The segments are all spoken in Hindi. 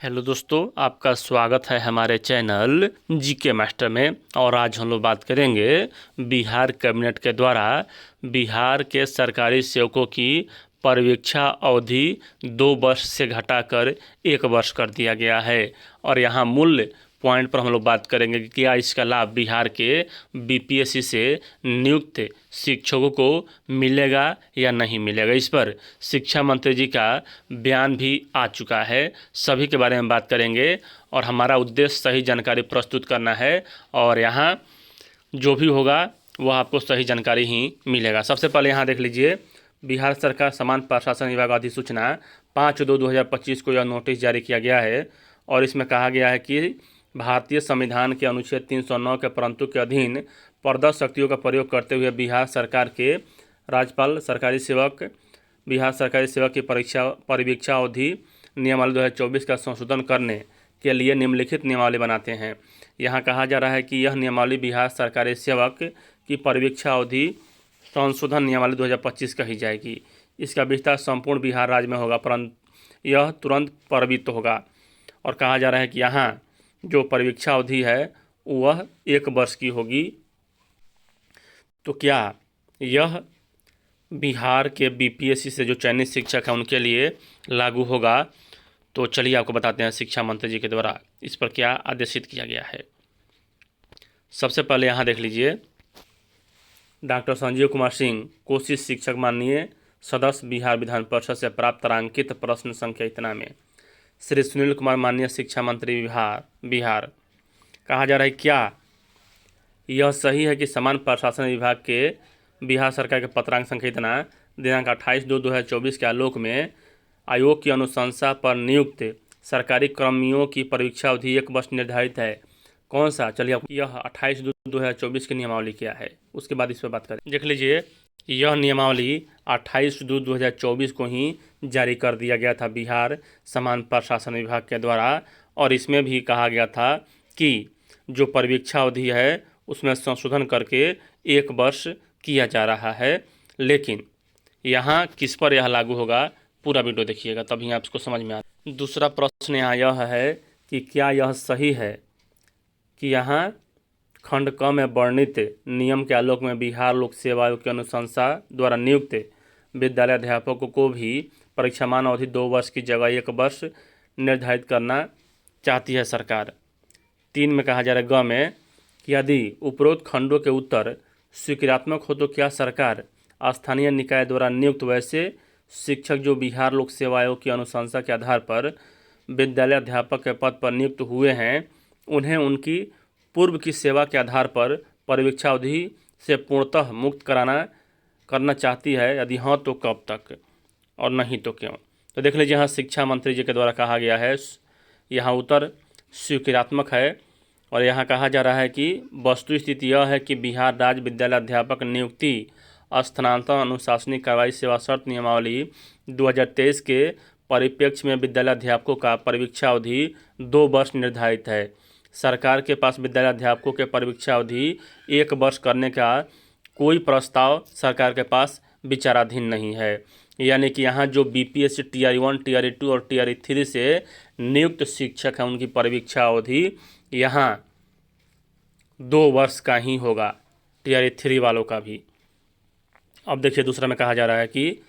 हेलो दोस्तों, आपका स्वागत है हमारे चैनल जीके मास्टर में। और आज हम लोग बात करेंगे बिहार कैबिनेट के द्वारा बिहार के सरकारी सेवकों की परिवीक्षा अवधि 2 वर्ष से घटाकर 1 वर्ष कर दिया गया है। और यहाँ मूल पॉइंट पर हम लोग बात करेंगे कि क्या इसका लाभ बिहार के बीपीएससी से नियुक्त शिक्षकों को मिलेगा या नहीं मिलेगा। इस पर शिक्षा मंत्री जी का बयान भी आ चुका है। सभी के बारे में बात करेंगे और हमारा उद्देश्य सही जानकारी प्रस्तुत करना है और यहाँ जो भी होगा वह आपको सही जानकारी ही मिलेगा। सबसे पहले यहाँ देख लीजिए, बिहार सरकार समान प्रशासन विभाग अधिसूचना 5/2/2025 को यह नोटिस जारी किया गया है। और इसमें कहा गया है कि भारतीय संविधान के अनुच्छेद 309 के परंतु के अधीन प्रदत्त शक्तियों का प्रयोग करते हुए बिहार सरकार के राज्यपाल बिहार सरकारी सेवक की परिवीक्षा अवधि नियमावली 2024 का संशोधन करने के लिए निम्नलिखित नियमावली बनाते हैं। यहाँ कहा जा रहा है कि यह नियमावली बिहार सरकारी सेवक की परिवीक्षा अवधि संशोधन नियमावली 2025 कही जाएगी। इसका विस्तार संपूर्ण बिहार राज्य में होगा, परंतु यह तुरंत प्रवर्तित होगा। और कहा जा रहा है कि यहाँ जो परिवीक्षा अवधि है वह 1 वर्ष की होगी। तो क्या यह बिहार के बीपीएससी से जो चयनित शिक्षक हैं उनके लिए लागू होगा? तो चलिए आपको बताते हैं शिक्षा मंत्री जी के द्वारा इस पर क्या आदेशित किया गया है। सबसे पहले यहाँ देख लीजिए, डॉक्टर संजीव कुमार सिंह कोशिश शिक्षक माननीय सदस्य बिहार विधान परिषद से प्राप्त तारांकित प्रश्न संख्या इतना में। श्री सुनील कुमार माननीय शिक्षा मंत्री बिहार। कहा जा रहा है क्या यह सही है कि समान प्रशासन विभाग के बिहार सरकार के पत्रांक संख्या इतना दिनांक 28/2/2024 के आलोक में आयोग की अनुशंसा पर नियुक्त सरकारी कर्मियों की परीक्षा अवधि 1 वर्ष निर्धारित है। कौन सा? चलिए यह 28/2/2024 की नियमावली क्या है उसके बाद इस पर बात करें। देख लीजिए, यह नियमावली 28/2/2024 को ही जारी कर दिया गया था बिहार समान प्रशासन विभाग के द्वारा। और इसमें भी कहा गया था कि जो परिवीक्षा अवधि है उसमें संशोधन करके 1 वर्ष किया जा रहा है। लेकिन यहाँ किस पर यह लागू होगा, पूरा वीडियो देखिएगा तभी आपको समझ में आए। दूसरा प्रश्न यहाँ यह है कि क्या यह सही है कि यहाँ खंड क में वर्णित नियम के आलोक में बिहार लोक सेवा आयोग की अनुशंसा द्वारा नियुक्त विद्यालय अध्यापकों को भी परीक्षामान अवधि 2 वर्ष की जगह 1 वर्ष निर्धारित करना चाहती है सरकार। 3 में कहा जा रहा है ग में कि यदि उपरोक्त खंडों के उत्तर स्वीकारात्मक हो तो क्या सरकार स्थानीय निकाय द्वारा नियुक्त वैसे शिक्षक जो बिहार लोक सेवा आयोग की अनुशंसा के आधार पर विद्यालय अध्यापक के पद पर नियुक्त हुए हैं उन्हें उनकी पूर्व की सेवा के आधार पर परिवीक्षा अवधि से पूर्णतः मुक्त करना चाहती है? यदि हाँ तो कब तक और नहीं तो क्यों? तो देख लीजिए, यहाँ शिक्षा मंत्री जी के द्वारा कहा गया है, यहाँ उत्तर स्वीकारात्मक है। और यहाँ कहा जा रहा है कि वस्तु स्थिति यह है कि बिहार राज्य विद्यालय अध्यापक नियुक्ति स्थानांतरण अनुशासनिक कार्रवाई सेवा शर्त नियमावली 2023 के परिप्रेक्ष्य में विद्यालय अध्यापकों का परिवीक्षा अवधि 2 वर्ष निर्धारित है। सरकार के पास विद्यालय अध्यापकों के परिवीक्षा अवधि 1 वर्ष करने का कोई प्रस्ताव सरकार के पास विचाराधीन नहीं है। यानी कि यहाँ जो बीपीएससी टीआर 1, टीआर 2 और टीआर 3 से नियुक्त शिक्षक हैं उनकी परिवीक्षा अवधि यहाँ 2 वर्ष का ही होगा, टीआर 3 वालों का भी। अब देखिए, दूसरा में कहा जा रहा है कि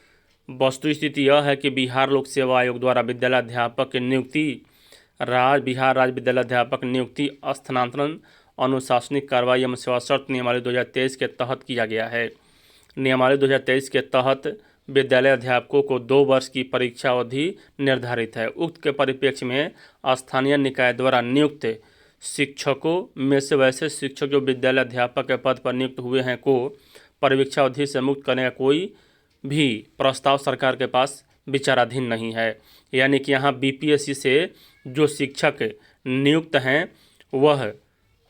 वस्तु स्थिति यह है कि बिहार लोक सेवा आयोग द्वारा विद्यालय अध्यापक की नियुक्ति बिहार राज्य विद्यालय अध्यापक नियुक्ति स्थानांतरण अनुशासनिक कार्रवाई एवं सेवा शर्त नियमावली 2023 के तहत किया गया है। नियमावली 2023 के तहत विद्यालय अध्यापकों को 2 वर्ष की परीक्षा अवधि निर्धारित है। उक्त के परिप्रेक्ष्य में स्थानीय निकाय द्वारा नियुक्त शिक्षकों में से वैसे शिक्षक जो विद्यालय अध्यापक के पद पर नियुक्त हुए हैं को परिवीक्षा अवधि से मुक्त करने का कोई भी प्रस्ताव सरकार के पास विचाराधीन नहीं है। यानी कि यहाँ बीपीएससी से जो शिक्षक नियुक्त हैं वह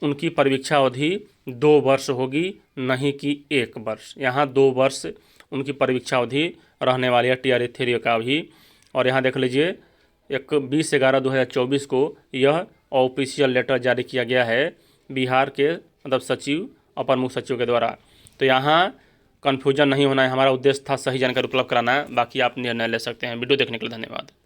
उनकी परिवीक्षा अवधि 2 वर्ष होगी, नहीं कि 1 वर्ष। यहाँ 2 वर्ष उनकी परिवीक्षा अवधि रहने वाली है टीआर 3 का भी। और यहाँ देख लीजिए, 20/11/2024 को यह ऑफिशियल लेटर जारी किया गया है बिहार के सचिव, अपर मुख्य सचिव के द्वारा। तो यहाँ कन्फ्यूजन नहीं होना है। हमारा उद्देश्य था सही जानकारी उपलब्ध कराना, बाकी आप निर्णय ले सकते हैं। वीडियो देखने के लिए धन्यवाद।